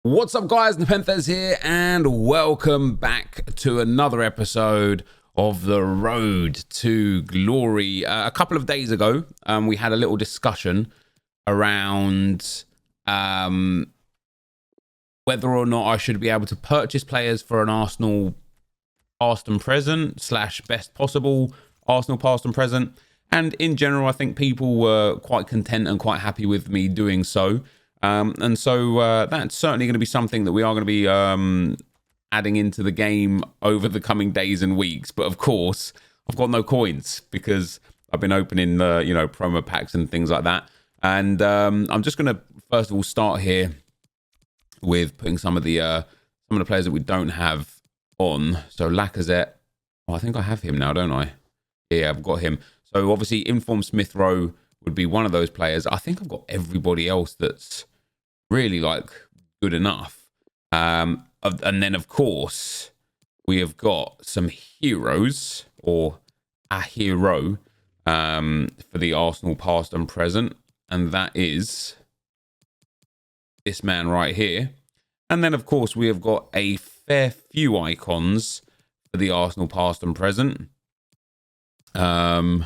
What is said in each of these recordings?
What's up, guys? NepentheZ here, and welcome back to another episode of The Road to Glory. A couple of days ago, we had a little discussion around whether or not I should be able to purchase players for an Arsenal past and present / best possible Arsenal past and present. And in general, I think people were quite content and quite happy with me doing so. And so that's certainly going to be something that we are going to be adding into the game over the coming days and weeks. But of course, I've got no coins because I've been opening promo packs and things like that. And I'm just going to first of all start here with putting some of the players that we don't have on. So Lacazette, I think I have him now, don't I? Yeah, I've got him. So obviously, Inform Smith Rowe would be one of those players. I think I've got everybody else that's really good enough. And then of course we have got some heroes, or a hero, for the Arsenal past and present, and that is this man right here. And then of course we have got a fair few icons for the Arsenal past and present. But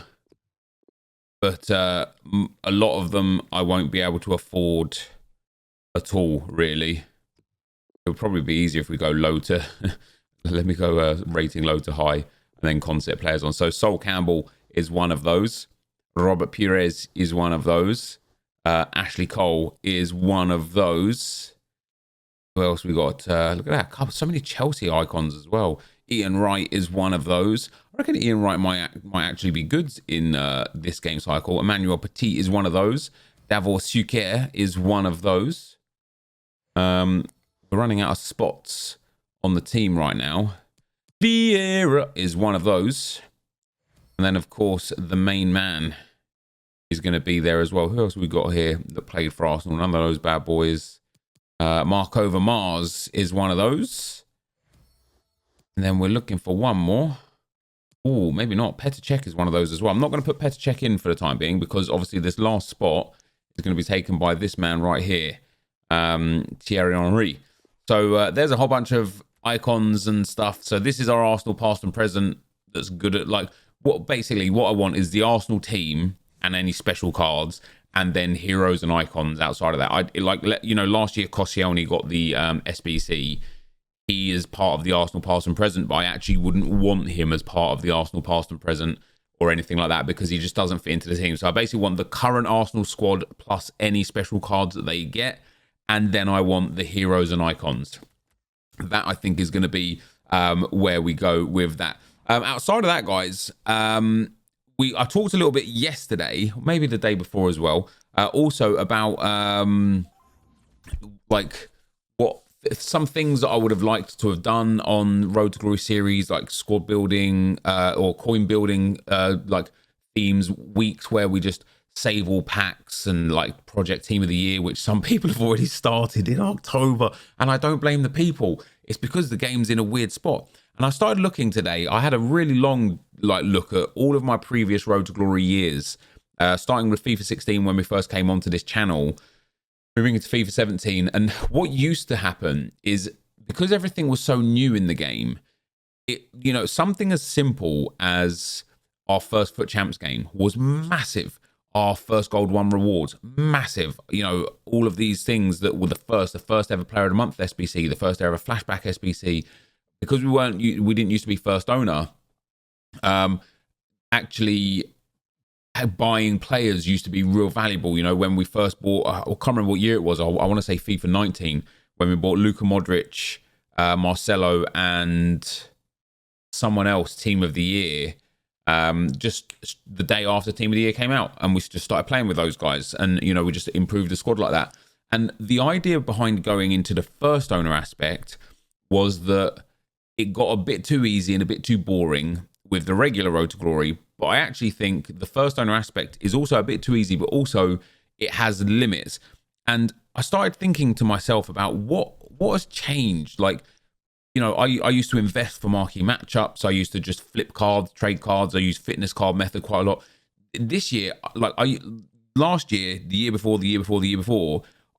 a lot of them I won't be able to afford at all, really. It would probably be easier if we go low to let me go rating low to high and then concept players on. So Sol Campbell is one of those. Robert Pires is one of those. Ashley Cole is one of those. Who else we got? Look at that, so many Chelsea icons as well. Ian Wright is one of those. I reckon Ian Wright might actually be good in this game cycle. Emmanuel Petit is one of those. Davor Suker is one of those. We're running out of spots on the team right now. Vieira is one of those. And then, of course, the main man is going to be there as well. Who else have we got here that played for Arsenal? None of those bad boys. Mark Overmars is one of those. And then we're looking for one more. Oh, maybe not. Petr Cech is one of those as well. I'm not going to put Petr Cech in for the time being because obviously this last spot is going to be taken by this man right here, Thierry Henry. So there's a whole bunch of icons and stuff. So this is our Arsenal past and present that's good at what I want is the Arsenal team and any special cards and then heroes and icons outside of that. Last year Koscielny got the SBC. He is part of the Arsenal past and present, but I actually wouldn't want him as part of the Arsenal past and present or anything like that because he just doesn't fit into the team. So I basically want the current Arsenal squad plus any special cards that they get, and then I want the heroes and icons. That I think is going to be where we go with that. Outside of that, guys, I talked a little bit yesterday, maybe the day before as well, also about some things that I would have liked to have done on Road to Glory series, like squad building or coin building, themes, weeks where we just save all packs and project team of the year, which some people have already started in October. And I don't blame the people. It's because the game's in a weird spot. And I started looking today. I had a really long look at all of my previous Road to Glory years, starting with FIFA 16 when we first came onto this channel, moving into FIFA 17. And what used to happen is because everything was so new in the game, something as simple as our first Foot Champs game was massive. Our first Gold 1 rewards, massive. All of these things that were the first ever Player of the Month SBC, the first ever Flashback SBC, because we didn't used to be first owner. Actually, buying players used to be real valuable. When we first bought, I can't remember what year it was. I want to say FIFA 19 when we bought Luka Modric, Marcelo, and someone else Team of the Year. Just the day after Team of the Year came out, and we just started playing with those guys, and we just improved the squad like that. And the idea behind going into the first owner aspect was that it got a bit too easy and a bit too boring with the regular Road to Glory. But I actually think the first owner aspect is also a bit too easy, but also it has limits. And I started thinking to myself about what has changed. I used to invest for marquee matchups. I used to just flip cards, trade cards. I used fitness card method quite a lot. This year, last year, the year before,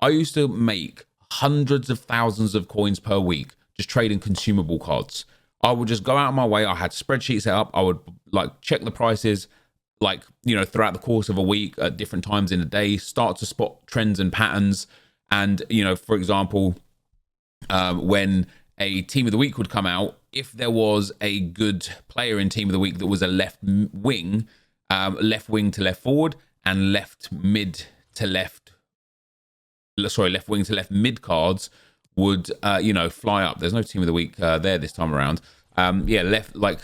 I used to make hundreds of thousands of coins per week just trading consumable cards. I would just go out of my way. I had spreadsheets set up. I would like check the prices, like, you know, throughout the course of a week at different times in the day, start to spot trends and patterns. And, you know, for example, when a team of the week would come out, if there was a good player in team of the week that was a left wing to left forward, and left wing to left mid cards would, you know, fly up. There's no team of the week there this time around. Left, like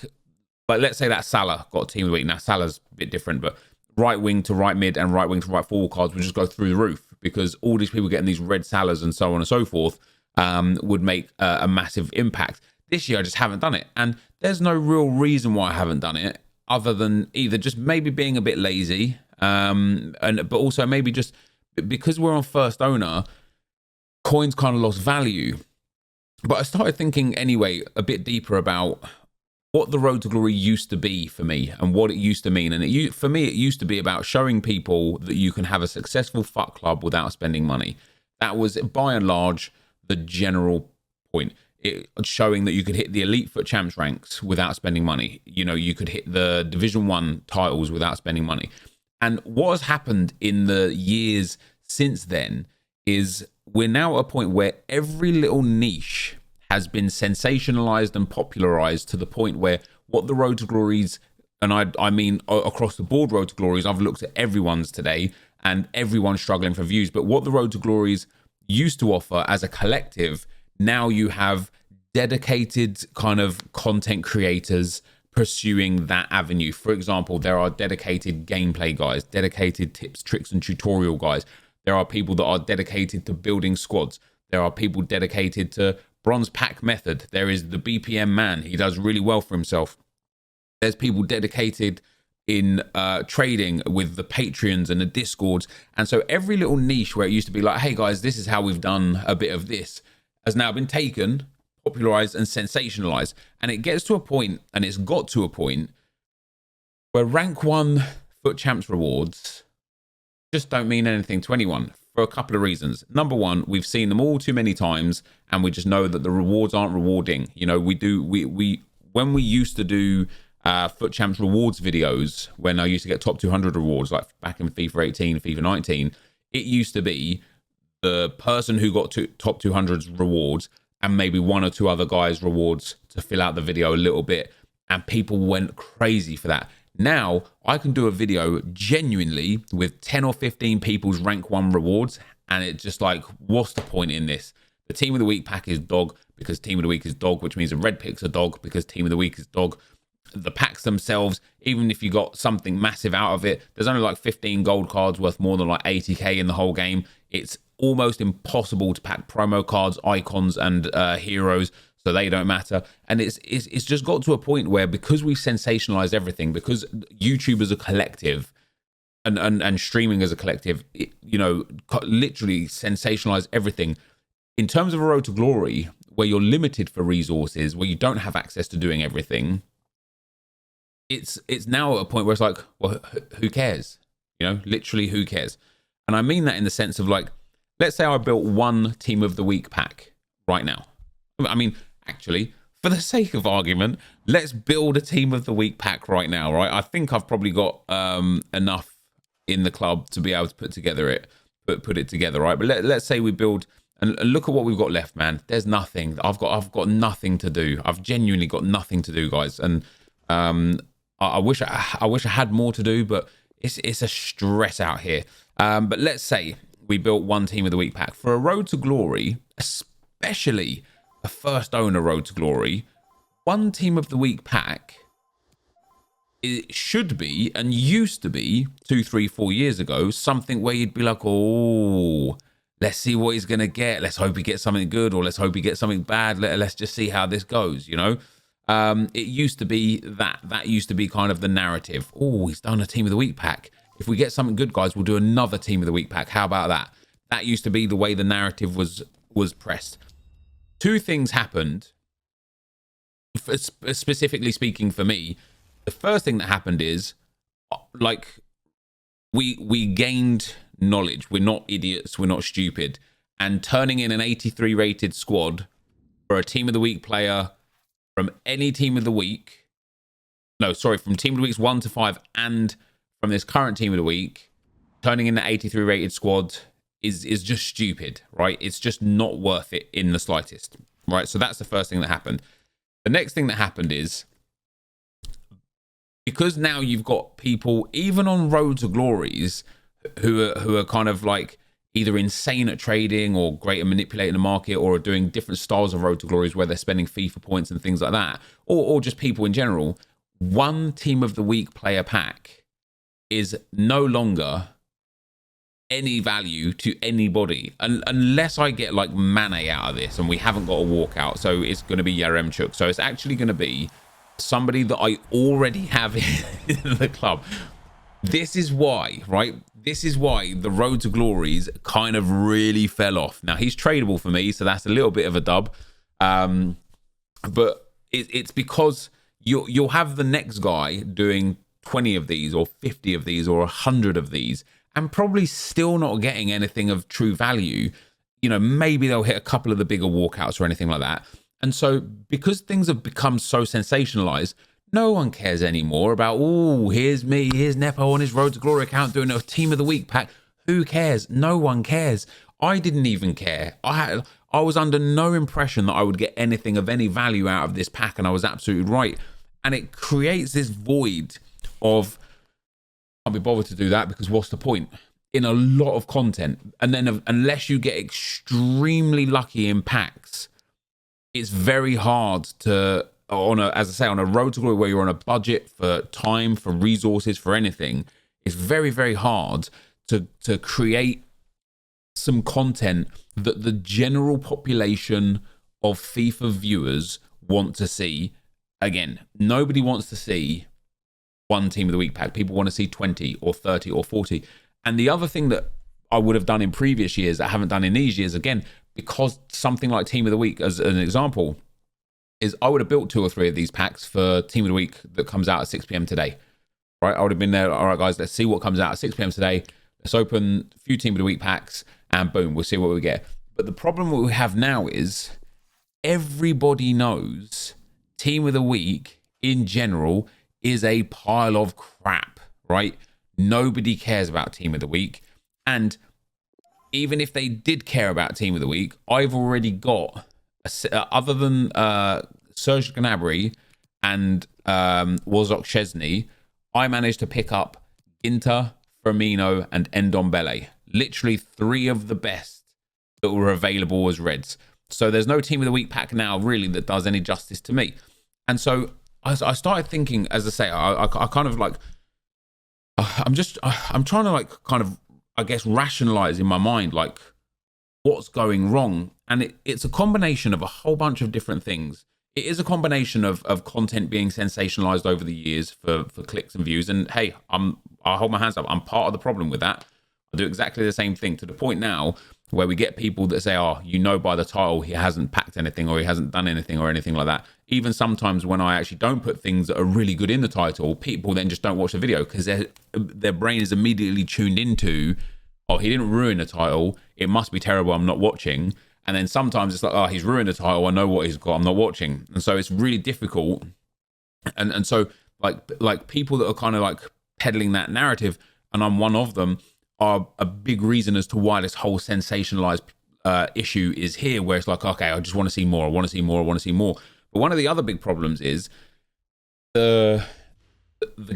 let's say that Salah got team of the week. Now Salah's a bit different, but right wing to right mid and right wing to right forward cards would just go through the roof, because all these people getting these red Salahs and so on and so forth would make a massive impact. This year I just haven't done it, and there's no real reason why I haven't done it, other than either just maybe being a bit lazy, but also maybe just because we're on first owner, coins kind of lost value. But I started thinking anyway a bit deeper about what the road to glory used to be for me and what it used to mean. And for me, it used to be about showing people that you can have a successful FUT club without spending money. That was, by and large, the general point. Showing that you could hit the elite FUT champs ranks without spending money. You know, you could hit the Division 1 titles without spending money. And what has happened in the years since then is we're now at a point where every little niche has been sensationalized and popularized to the point where what the road to glories, and I mean across the board road to glories, I've looked at everyone's today and everyone's struggling for views, but what the road to glories used to offer as a collective, now you have dedicated kind of content creators pursuing that avenue. For example, there are dedicated gameplay guys, dedicated tips, tricks and tutorial guys. There are people that are dedicated to building squads. There are people dedicated to bronze pack method. There is the BPM man. He does really well for himself. There's people dedicated in trading with the Patreons and the Discords. And so every little niche where it used to be like, hey guys, this is how we've done a bit of this, has now been taken, popularized and sensationalized. And it gets to a point, and it's got to a point, where rank 1 FUT champs rewards just don't mean anything to anyone for a couple of reasons. Number one, we've seen them all too many times, and we just know that the rewards aren't rewarding. You know, when we used to do FUT champs rewards videos, when I used to get top 200 rewards, like back in FIFA 18, FIFA 19, it used to be the person who got to top 200's rewards and maybe one or two other guys' rewards to fill out the video a little bit, and people went crazy for that. Now I can do a video genuinely with 10 or 15 people's rank 1 rewards, and it's just like, what's the point in this? The team of the week pack is dog because team of the week is dog, which means the red picks are dog because team of the week is dog. The packs themselves, even if you got something massive out of it, there's only like 15 gold cards worth more than like 80k in the whole game. It's almost impossible to pack promo cards, icons and heroes, so they don't matter. And it's just got to a point where, because we sensationalize everything, because YouTube as a collective and streaming as a collective, you know, literally sensationalize everything. In terms of a road to glory, where you're limited for resources, where you don't have access to doing everything, it's now at a point where it's like, well, who cares? You know, literally, who cares? And I mean that in the sense of, like, let's say I built one team of the week pack right now. I mean, actually, for the sake of argument, let's build a team of the week pack right now, right? I think I've probably got enough in the club to be able to put it together, right? But let's say we build, and look at what we've got left, man. There's nothing. I've got nothing to do. I've genuinely got nothing to do, guys. And I wish I had more to do, but it's a stress out here. But let's say we built one team of the week pack for a road to glory, especially a first owner road to glory. One team of the week pack, it should be, and used to be 2, 3, 4 years ago, something where you'd be like, oh, let's see what he's gonna get. Let's hope he gets something good, or let's hope he gets something bad. Let's just see how this goes, you know. It used to be that used to be kind of the narrative. Oh, he's done a team of the week pack. If we get something good, guys, we'll do another team of the week pack. How about that? That used to be the way the narrative was pressed. Two things happened, specifically speaking for me. The first thing that happened is, like, we gained knowledge. We're not idiots. We're not stupid. and turning in an 83 rated squad for a team of the week player from any team of the week. No, sorry, from team of the weeks 1 to 5 and from this current team of the week, turning in the 83 rated squad is just stupid, right? It's just not worth it in the slightest, right? So that's the first thing that happened. The next thing that happened is, because now you've got people, even on Road to Glories, who are kind of like either insane at trading or great at manipulating the market, or are doing different styles of Road to Glories where they're spending FIFA points and things like that, or just people in general, one team of the week player pack is no longer any value to anybody unless I get like Mane out of this, and we haven't got a walkout, so it's going to be Yaremchuk. So it's actually going to be somebody that I already have in the club. This is why, right? This is why the Road to Glories kind of really fell off. Now he's tradable for me, so that's a little bit of a dub, but it's because you'll have the next guy doing 20 of these or 50 of these or 100 of these and probably still not getting anything of true value. You know, maybe they'll hit a couple of the bigger walkouts or anything like that. And so because things have become so sensationalized, no one cares anymore about, oh, here's me, here's Nepo on his Road to Glory account doing a team of the week pack. Who cares? No one cares. I didn't even care. I was under no impression that I would get anything of any value out of this pack, and I was absolutely right. And it creates this void of, can't be bothered to do that because what's the point in a lot of content. And then unless you get extremely lucky in packs, it's very hard to, as I say, on a Road to Glory where you're on a budget for time, for resources, for anything, it's very, very hard to create some content that the general population of FIFA viewers want to see. Again, nobody wants to see one team of the week pack. People want to see 20 or 30 or 40. And the other thing that I would have done in previous years that I haven't done in these years, again, because something like team of the week, as an example, is I would have built 2 or 3 of these packs for team of the week that comes out at 6 p.m. today, right? I would have been there. All right, guys, let's see what comes out at 6 p.m. today. Let's open a few team of the week packs and boom, we'll see what we get. But the problem that we have now is everybody knows team of the week in general is a pile of crap, right? Nobody cares about team of the week. And even if they did care about team of the week, I've already got, other than Serge Gnabry and Wozok Szczesny, I managed to pick up Ginter, Firmino, and Ndombele. Literally 3 of the best that were available as Reds. So there's no team of the week pack now really that does any justice to me. And so I started thinking, as I say, I kind of like, I'm trying to like kind of, I guess, rationalize in my mind, like what's going wrong. And it's a combination of a whole bunch of different things. It is a combination of content being sensationalized over the years for clicks and views. And hey, I hold my hands up. I'm part of the problem with that. I do exactly the same thing, to the point now where we get people that say, oh, you know, by the title, he hasn't packed anything or he hasn't done anything or anything like that. Even sometimes when I actually don't put things that are really good in the title, people then just don't watch the video because their brain is immediately tuned into, oh, he didn't ruin the title, it must be terrible, I'm not watching. And then sometimes it's like, oh, he's ruined the title, I know what he's got, I'm not watching. And so it's really difficult. And so like people that are kind of like peddling that narrative, and I'm one of them, are a big reason as to why this whole sensationalized issue is here, where it's like, okay, I just want to see more, I want to see more, I want to see more. But one of the other big problems is the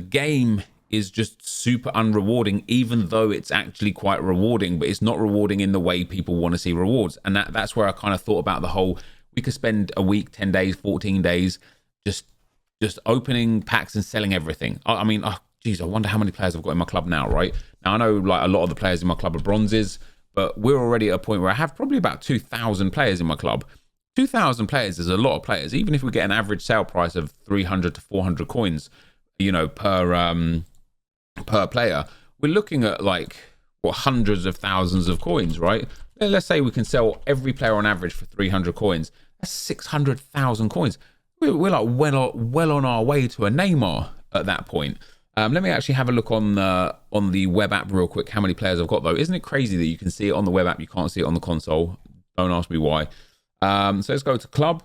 game is just super unrewarding, even though it's actually quite rewarding, but it's not rewarding in the way people want to see rewards. And that's where I kind of thought about the whole, we could spend a week, 10 days, 14 days, just opening packs and selling everything. I mean, geez, I wonder how many players I've got in my club now, right? Now, I know like a lot of the players in my club are bronzes, but we're already at a point where I have probably about 2,000 players in my club. 2,000 players is a lot of players, even if we get an average sale price of 300 to 400 coins, you know, per player. We're looking at like, what, hundreds of thousands of coins, right? Let's say we can sell every player on average for 300 coins. That's 600,000 coins. We're like well on our way to a Neymar at that point. Let me actually have a look on the web app real quick. How many players I've got though? Isn't it crazy that you can see it on the web app, you can't see it on the console? Don't ask me why. So let's go to club.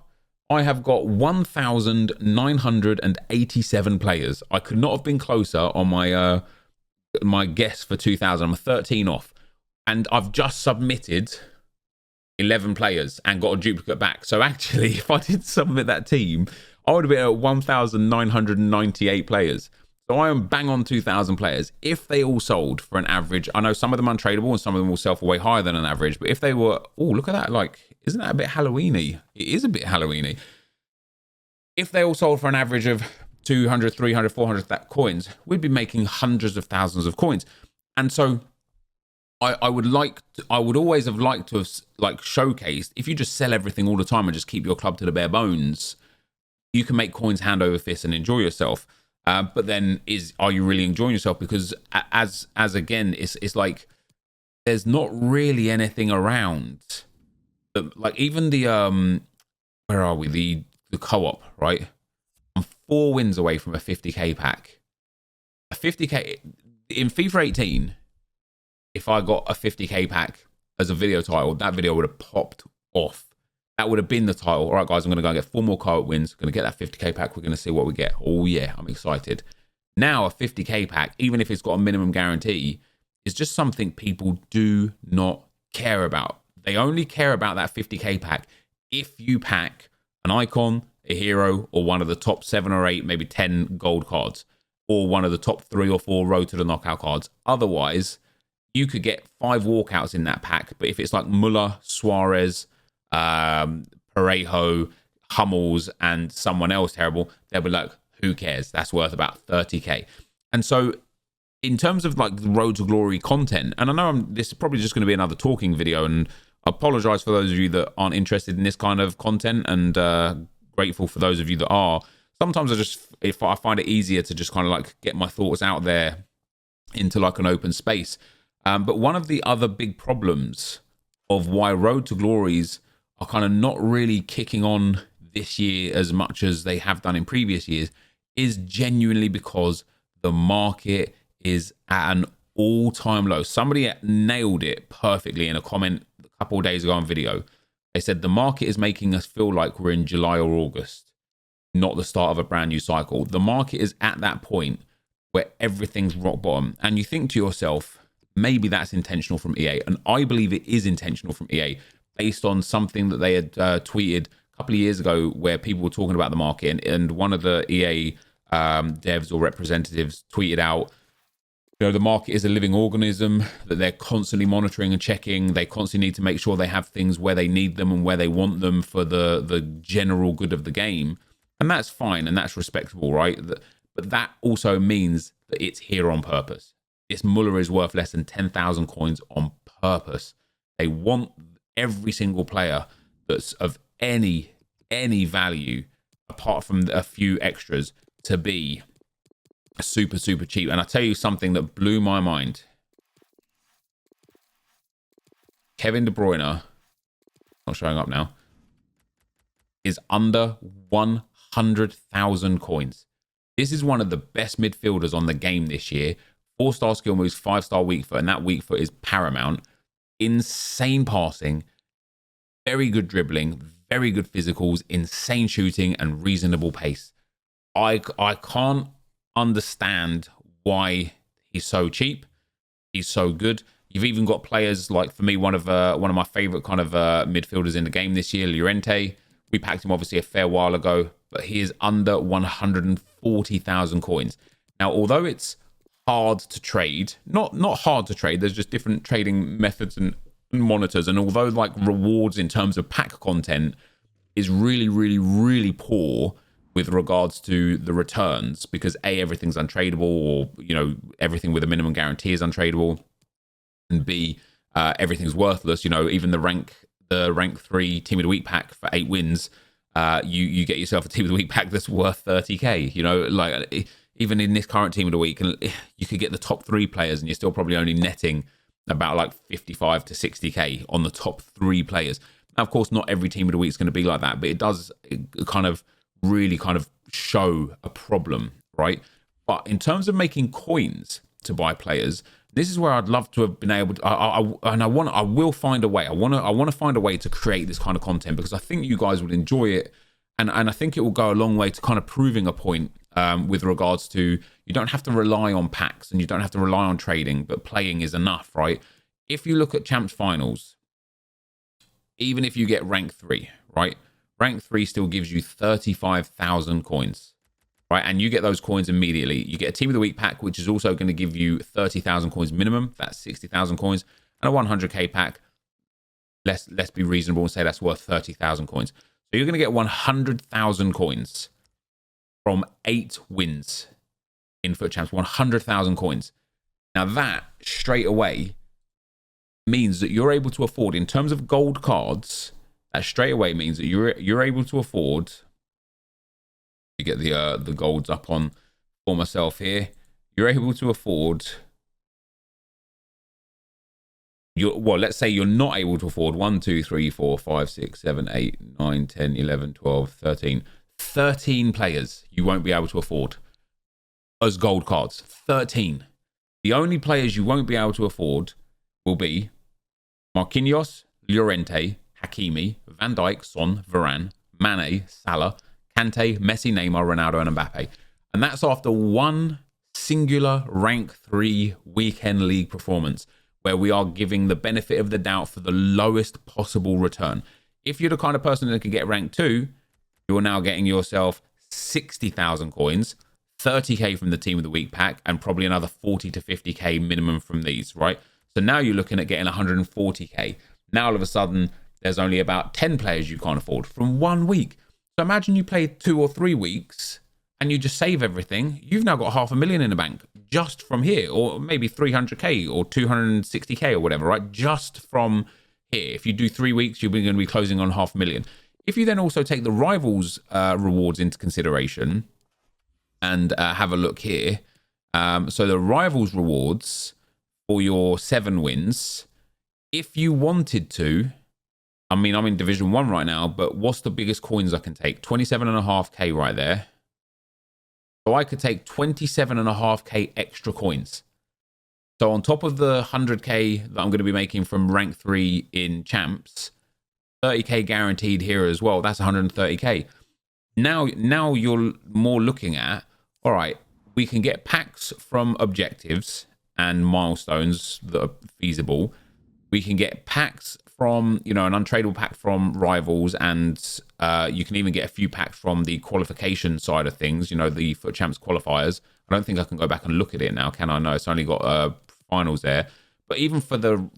I have got 1,987 players. I could not have been closer on my my guess for 2,000. I'm 13 off, and I've just submitted 11 players and got a duplicate back. So actually, if I did submit that team, I would have been at 1,998 players. So I am bang on 2,000 players. If they all sold for an average, I know some of them are untradeable and some of them will sell for way higher than an average, but if they were, oh, look at that. Like, isn't that a bit Halloween-y? It is a bit Halloween-y. If they all sold for an average of 200, 300, 400 coins, we'd be making hundreds of thousands of coins. And so I would always have liked to have like showcased, if you just sell everything all the time and just keep your club to the bare bones, you can make coins hand over fist and enjoy yourself. But then are you really enjoying yourself? Because as again, it's like there's not really anything around. Like even the where are we? The co-op, right? I'm 4 wins away from a 50k pack. A 50k in FIFA 18. If I got a 50k pack as a video title, that video would have popped off. That would have been the title. All right, guys, I'm going to go and get 4 more co-op wins. Going to get that 50k pack. We're going to see what we get. Oh, yeah, I'm excited. Now, a 50k pack, even if it's got a minimum guarantee, is just something people do not care about. They only care about that 50k pack if you pack an icon, a hero, or one of the top 7 or 8, maybe 10 gold cards, or one of the top 3 or 4 road to the knockout cards. Otherwise, you could get 5 walkouts in that pack. But if it's like Muller, Suarez, Parejo, Hummels, and someone else terrible, they'll be like, who cares? That's worth about 30k. And so in terms of like the Road to Glory content, and I know this is probably just going to be another talking video, and I apologize for those of you that aren't interested in this kind of content, and grateful for those of you that are. Sometimes I find it easier to just kind of like get my thoughts out there into like an open space. But one of the other big problems of why Road to Glories are kind of not really kicking on this year as much as they have done in previous years is genuinely because the market is at an all-time low. Somebody nailed it perfectly in a comment a couple of days ago on video. They said the market is making us feel like we're in July or August, not the start of a brand new cycle. The market is at that point where everything's rock bottom, and you think to yourself, maybe that's intentional from EA. And I believe it is intentional from EA based on something that they had tweeted a couple of years ago where people were talking about the market. And one of the EA devs or representatives tweeted out, you know, the market is a living organism that they're constantly monitoring and checking. They constantly need to make sure they have things where they need them and where they want them for the general good of the game. And that's fine and that's respectable, right? But that also means that it's here on purpose. This Muller is worth less than 10,000 coins on purpose. They want every single player that's of any value, apart from a few extras, to be super, super cheap. And I tell you something that blew my mind. Kevin De Bruyne, not showing up now, is under 100,000 coins. This is one of the best midfielders on the game this year. 4-star skill moves, 5-star weak foot, and that weak foot is paramount. Insane passing, very good dribbling, very good physicals, insane shooting, and reasonable pace. I can't understand why he's so cheap. He's so good. You've even got players like, for me, one of my favorite kind of midfielders in the game this year, Llorente. We packed him obviously a fair while ago, but he is under 140,000 coins. Now, although it's hard to trade, not hard to trade, there's just different trading methods and monitors, and although like rewards in terms of pack content is really, really, really poor with regards to the returns, because A, everything's untradeable, or you know, everything with a minimum guarantee is untradeable, and B, everything's worthless. You know, even the rank 3 team of the week pack for 8 wins, you get yourself a team of the week pack that's worth 30k. You know, like even in this current team of the week, you could get the top 3 players and you're still probably only netting about like 55 to 60k on the top 3 players. Now, of course, not every team of the week is going to be like that, but it does kind of really kind of show a problem, right? But in terms of making coins to buy players, this is where I'd love to have been able to, I will find a way. I want to find a way to create this kind of content, because I think you guys would enjoy it. And I think it will go a long way to kind of proving a point with regards to, you don't have to rely on packs and you don't have to rely on trading, but playing is enough, right? If you look at Champs Finals, even if you get rank 3, right? Rank 3 still gives you 35,000 coins, right? And you get those coins immediately. You get a Team of the Week pack, which is also going to give you 30,000 coins minimum. That's 60,000 coins. And a 100k pack, let's be reasonable and say that's worth 30,000 coins. So you're going to get 100,000 coins from 8 wins in FUT Champs. 100,000 coins. Now that straight away means that you're able to afford, in terms of gold cards, that straight away means that you're able to afford. You get the golds up on for myself here. You're able to afford. Well, let's say you're not able to afford 1, 2, 3, 4, 5, 6, 7, 8, 9, 10, 11, 12, 13. 13 players you won't be able to afford as gold cards. 13. The only players you won't be able to afford will be Marquinhos, Llorente, Hakimi, Van Dijk, Son, Varane, Mane, Salah, Kante, Messi, Neymar, Ronaldo, and Mbappe. And that's after one singular rank 3 weekend league performance, where we are giving the benefit of the doubt for the lowest possible return. If you're the kind of person that can get rank 2, you're now getting yourself 60,000 coins, 30k from the Team of the Week pack, and probably another 40 to 50k minimum from these, right? So now you're looking at getting 140k. Now all of a sudden, there's only about 10 players you can't afford from 1 week. So imagine you play 2 or 3 weeks and you just save everything. You've now got 500,000 in the bank just from here, or maybe 300k or 260k or whatever, right? Just from here. If you do 3 weeks, you're going to be closing on 500,000. If you then also take the Rivals rewards into consideration and have a look here. So the Rivals rewards for your 7 wins, if you wanted to, I mean, I'm in Division 1 right now, but what's the biggest coins I can take? 27.5k right there. So I could take 27.5k extra coins. So on top of the 100k that I'm going to be making from rank 3 in Champs, 30k guaranteed here as well. That's 130k. Now you're more looking at, all right, we can get packs from objectives and milestones that are feasible. We can get packs from, you know, an untradeable pack from Rivals, and you can even get a few packs from the qualification side of things, you know, the FUT Champs qualifiers. I don't think I can go back and look at it now, can I? No, it's only got finals there. But even for the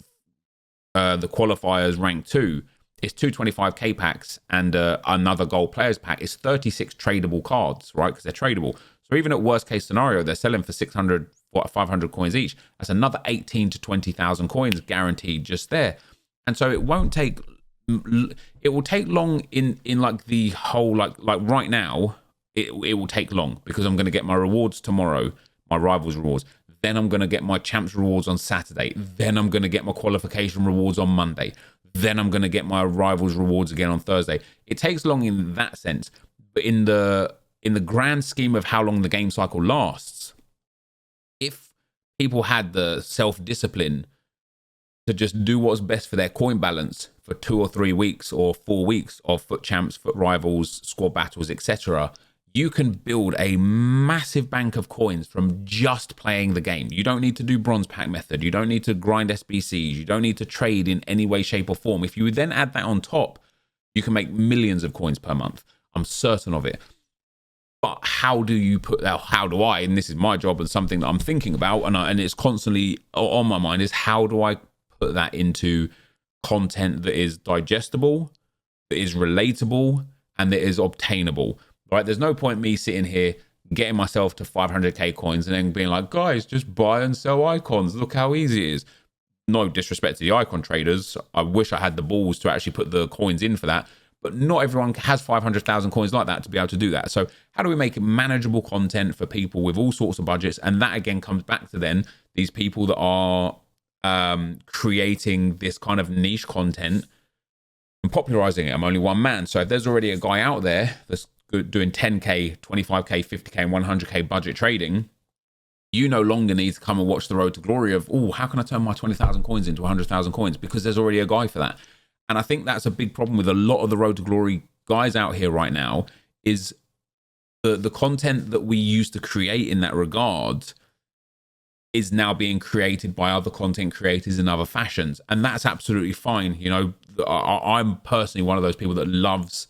qualifiers rank 2, it's 225k packs and another gold players pack. It's 36 tradable cards, right? Because they're tradable. So even at worst case scenario, they're selling for 600, 500 coins each. That's another 18 to 20,000 coins guaranteed just there. And so it won't take, it will take long in like the whole, like right now, it will take long because I'm going to get my rewards tomorrow, my Rivals rewards. Then I'm going to get my Champs rewards on Saturday. Then I'm going to get my qualification rewards on Monday. Then I'm going to get my Rivals rewards again on Thursday. It takes long in that sense. But in the grand scheme of how long the game cycle lasts, if people had the self-discipline to just do what's best for their coin balance for 2 or 3 weeks or 4 weeks of FUT Champs, FUT Rivals, squad battles, etc., you can build a massive bank of coins from just playing the game. You don't need to do bronze pack method. You don't need to grind SBCs. You don't need to trade in any way, shape or form. If you then add that on top, you can make millions of coins per month. I'm certain of it. But how do you put that? How do I, and this is my job and something that I'm thinking about, and it's constantly on my mind, is how do I put that into content that is digestible, that is relatable, and that is obtainable? Right? There's no point me sitting here getting myself to 500k coins and then being like, guys, just buy and sell icons. Look how easy it is. No disrespect to the icon traders. I wish I had the balls to actually put the coins in for that. But not everyone has 500,000 coins like that to be able to do that. So how do we make manageable content for people with all sorts of budgets? And that again comes back to then these people that are creating this kind of niche content and popularizing it. I'm only one man. So if there's already a guy out there that's doing 10k, 25k, 50k, and 100k budget trading, you no longer need to come and watch the Road to Glory of, oh, how can I turn my 20,000 coins into 100,000 coins? Because there's already a guy for that. And I think that's a big problem with a lot of the Road to Glory guys out here right now, is the content that we used to create in that regard is now being created by other content creators in other fashions. And that's absolutely fine. You know, I'm personally one of those people that loves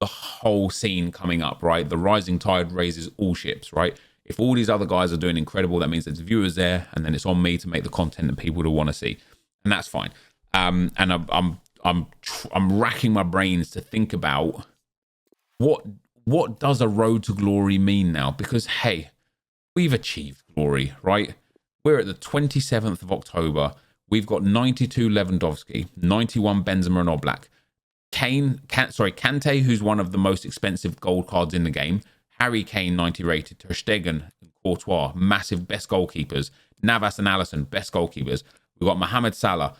the whole scene coming up, right? The rising tide raises all ships, right? If all these other guys are doing incredible, that means there's viewers there, and then it's on me to make the content that people will want to see, and that's fine. And I'm racking my brains to think about what does a Road to Glory mean now? Because hey, we've achieved glory, right? We're at the 27th of October. We've got 92 Lewandowski, 91 Benzema and Oblak. Kante, who's one of the most expensive gold cards in the game. Harry Kane, 90 rated. Ter Stegen and Courtois, massive best goalkeepers. Navas and Alisson, best goalkeepers. We've got Mohamed Salah,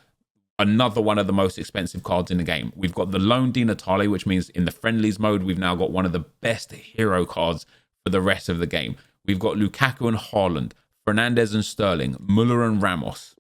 another one of the most expensive cards in the game. We've got the Lone Di Natale, which means in the friendlies mode, we've now got one of the best hero cards for the rest of the game. We've got Lukaku and Haaland, Fernandes and Sterling, Muller and Ramos.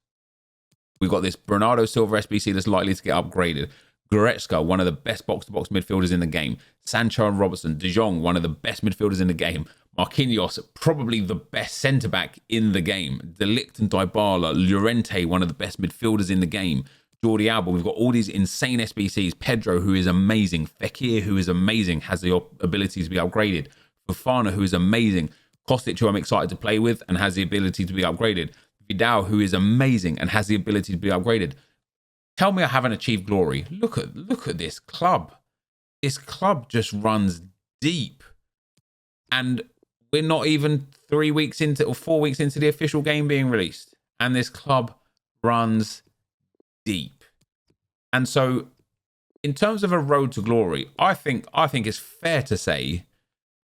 We've got this Bernardo Silva SBC that's likely to get upgraded. Goretzka, one of the best box-to-box midfielders in the game. Sancho and Robertson. De Jong, one of the best midfielders in the game. Marquinhos, probably the best centre-back in the game. De Ligt and Dybala. Llorente, one of the best midfielders in the game. Jordi Alba. We've got all these insane SBCs. Pedro, who is amazing. Fekir, who is amazing, has the ability to be upgraded. Fofana, who is amazing. Kostic, who I'm excited to play with and has the ability to be upgraded. Vidal, who is amazing and has the ability to be upgraded. Tell me I haven't achieved glory. Look at this club. This club just runs deep. And we're not even 3 weeks into or 4 weeks into the official game being released. And this club runs deep. And so in terms of a road to glory, I think it's fair to say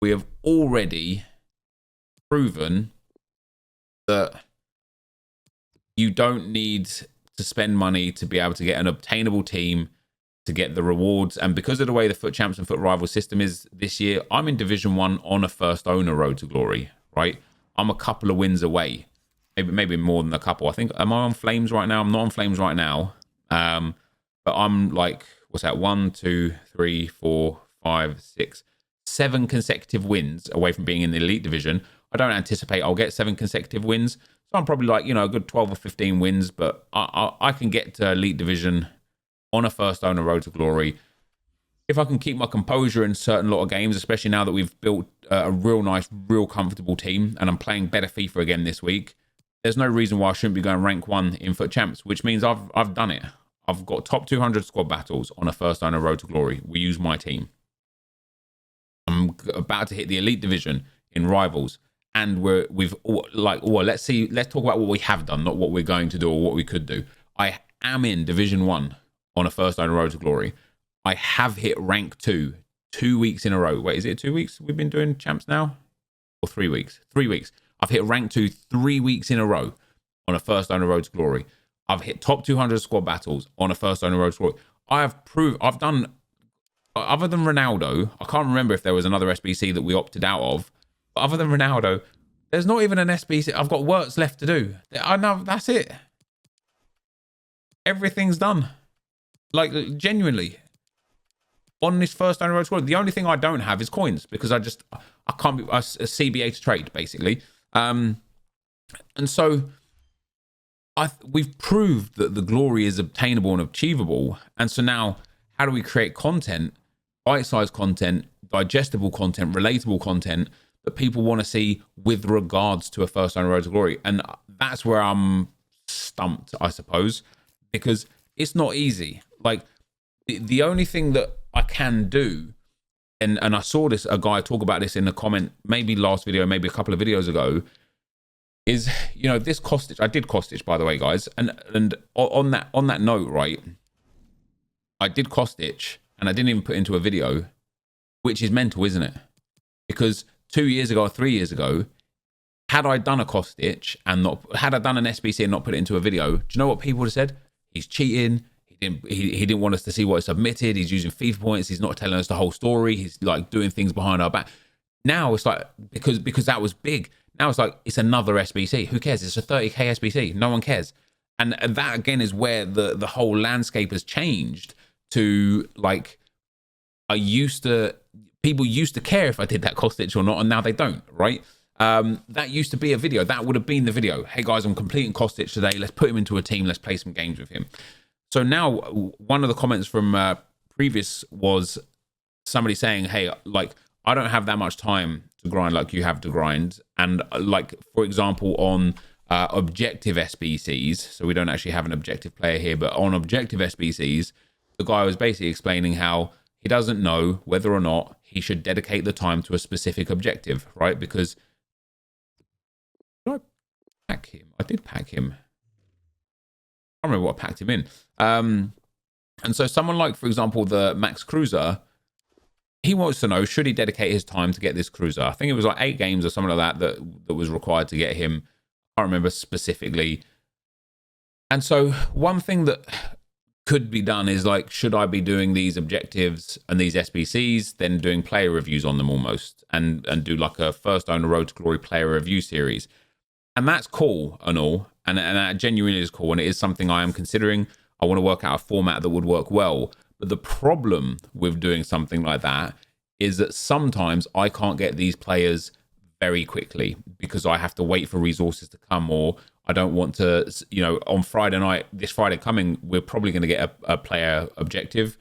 we have already proven that you don't need to spend money to be able to get an obtainable team, to get the rewards. And because of the way the Foot Champs and Foot Rivals system is this year, I'm in Division 1 on a first owner road to glory, right? I'm a couple of wins away, maybe more than a couple. I think, am I on Flames right now? I'm not on Flames right now. But I'm like, what's that? 1, 2, 3, 4, 5, 6, 7 consecutive wins away from being in the Elite Division. I don't anticipate I'll get 7 consecutive wins. So I'm probably like, a good 12 or 15 wins, but I can get to Elite Division on a first owner road to glory. If I can keep my composure in certain lot of games, especially now that we've built a real nice, real comfortable team, and I'm playing better FIFA again this week, there's no reason why I shouldn't be going rank 1 in Foot Champs, which means I've done it. I've got top 200 squad battles on a first owner road to glory. We use my team. I'm about to hit the Elite Division in Rivals. And let's talk about what we have done, not what we're going to do or what we could do. I am in Division 1 on a first owner road to glory. I have hit rank 2 weeks in a row. Wait, is it 2 weeks we've been doing champs now? Or 3 weeks? 3 weeks. I've hit rank 2 3 weeks in a row on a first owner road to glory. I've hit top 200 squad battles on a first owner road to glory. I've done, other than Ronaldo, I can't remember if there was another SBC that we opted out of. But other than Ronaldo, there's not even an SBC. I've got works left to do. I know, that's it. Everything's done. Like, genuinely. On this first owner road to glory, the only thing I don't have is coins, because I can't be a CBA to trade, basically. And so we've proved that the glory is obtainable and achievable. And so now, how do we create content, bite-sized content, digestible content, relatable content that people want to see with regards to a first owner road to glory? And that's where I'm stumped, I suppose, because it's not easy. Like, the only thing that I can do, and I saw a guy talk about this in a comment, maybe last video, maybe a couple of videos ago, is, this Kostic. I did Kostic, by the way, guys. And on that note, right, I did Kostic, and I didn't even put into a video, which is mental, isn't it? Because 2 years ago or 3 years ago, had I done a Kostic had I done an SBC and not put it into a video, do you know what people would have said? He's cheating. He didn't want us to see what he submitted. He's using FIFA points. He's not telling us the whole story. He's like doing things behind our back. Now it's like, because that was big. Now it's like, it's another SBC. Who cares? It's a 30k SBC. No one cares. And that again is where the whole landscape has changed to, like, people used to care if I did that Kostic or not, and now they don't, right? That used to be a video. That would have been the video. Hey guys, I'm completing Kostic today. Let's put him into a team. Let's play some games with him. So now one of the comments from previous was somebody saying, hey, like, I don't have that much time to grind like you have to grind. And like, for example, on objective SBCs, so we don't actually have an objective player here, but on objective SBCs, the guy was basically explaining how he doesn't know whether or not he should dedicate the time to a specific objective, right? Because did I pack him? I did pack him. I don't remember what I packed him in. And so someone like, for example, the Max Cruiser, he wants to know, should he dedicate his time to get this cruiser? I think it was like 8 games or something like that was required to get him. I can't remember specifically. And so one thing that could be done is like, should I be doing these objectives and these SBCs, then doing player reviews on them almost, and do like a first owner Road to Glory player review series? And that's cool and all, and that genuinely is cool, and it is something I am considering. I want to work out a format that would work well. But the problem with doing something like that is that sometimes I can't get these players very quickly because I have to wait for resources to come, or I don't want to, you know, on Friday night, this Friday coming, we're probably going to get a player objective.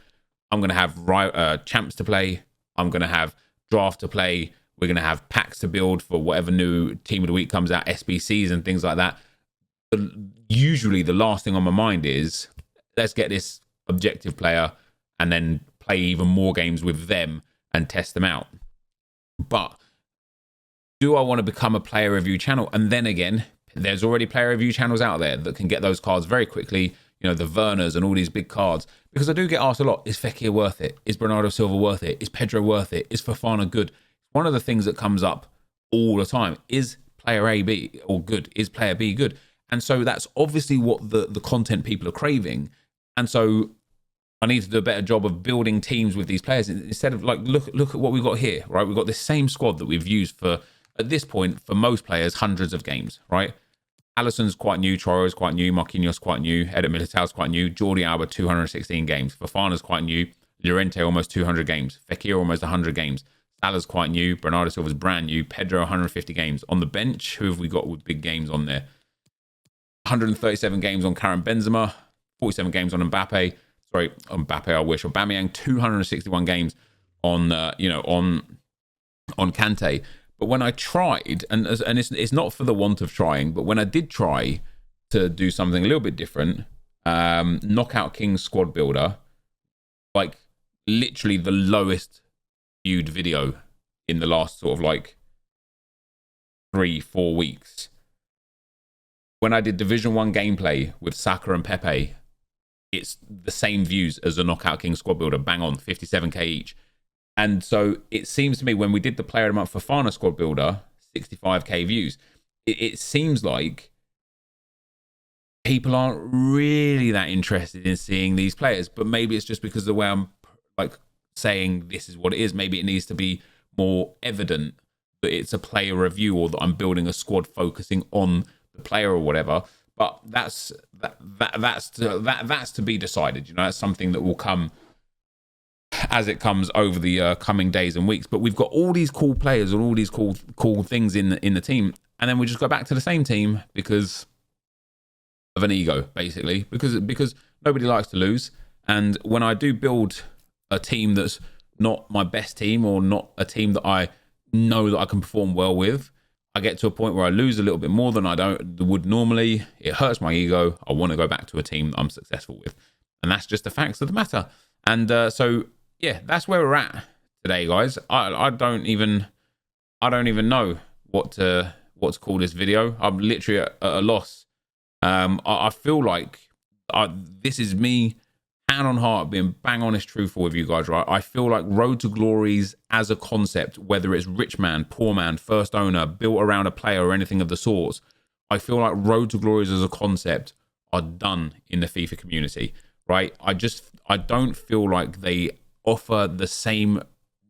I'm going to have champs to play. I'm going to have draft to play. We're going to have packs to build for whatever new team of the week comes out, SBCs and things like that. But usually the last thing on my mind is, let's get this objective player and then play even more games with them and test them out. But do I want to become a player review channel? And then again, there's already player review channels out there that can get those cards very quickly. You know, the Werners and all these big cards. Because I do get asked a lot, is Fekir worth it? Is Bernardo Silva worth it? Is Pedro worth it? Is Fofana good? One of the things that comes up all the time is player A, B, or good? Is player B good? And so that's obviously what the content people are craving. And so I need to do a better job of building teams with these players instead of like, look at what we've got here, right? We've got this same squad that we've used for, at this point, for most players, hundreds of games, right? Alisson's quite new, Troyer's quite new, Marquinhos quite new, Eder Militao's quite new, Jordi Alba 216 games, Fofana's quite new, Llorente almost 200 games, Fekir almost 100 games, Salah's quite new, Bernardo Silva's brand new, Pedro 150 games. On the bench, who have we got with big games on there? 137 games on Karim Benzema, 47 games on Mbappe. Sorry, on Mbappe, I wish. Aubameyang, 261 games on, on Kante. But when I tried, and it's not for the want of trying, but when I did try to do something a little bit different, Knockout King Squad Builder, like literally the lowest viewed video in the last sort of like 3-4 weeks. When I did Division 1 gameplay with Saka and Pepe, it's the same views as the Knockout King Squad Builder, bang on, 57k each. And so it seems to me when we did the Player of the Month Fofana Squad Builder, 65k views, it seems like people aren't really that interested in seeing these players. But maybe it's just because of the way I'm like saying this is what it is. Maybe it needs to be more evident that it's a player review or that I'm building a squad focusing on the player or whatever. But that's to be decided. You know, that's something that will come as it comes over the coming days and weeks. But we've got all these cool players and all these cool things in the team, and then we just go back to the same team because of an ego, basically, because nobody likes to lose. And when I do build a team that's not my best team or not a team that I know that I can perform well with, I get to a point where I lose a little bit more than I would normally. It hurts my ego. I want to go back to a team that I'm successful with, and that's just the facts of the matter. And so yeah, that's where we're at today, guys. I don't even know what to call this video. I'm literally at a loss. I feel like this is me, hand on heart, being bang honest, truthful with you guys, right? I feel like Road to Glories as a concept, whether it's rich man, poor man, first owner, built around a player or anything of the sorts, I feel like Road to Glories as a concept are done in the FIFA community, right? I don't feel like they offer the same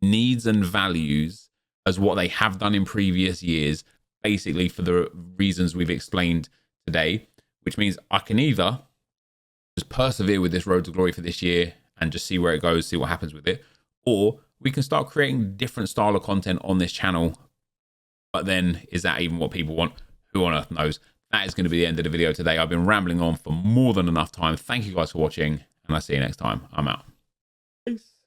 needs and values as what they have done in previous years basically for the reasons we've explained today, which means I can either just persevere with this road to glory for this year and just see where it goes, see what happens with it, or we can start creating different style of content on this channel. But then, is that even what people want? Who on earth knows? That is going to be the end of the video today. I've been rambling on for more than enough time. Thank you guys for watching, and I'll see you next time. I'm out. Peace.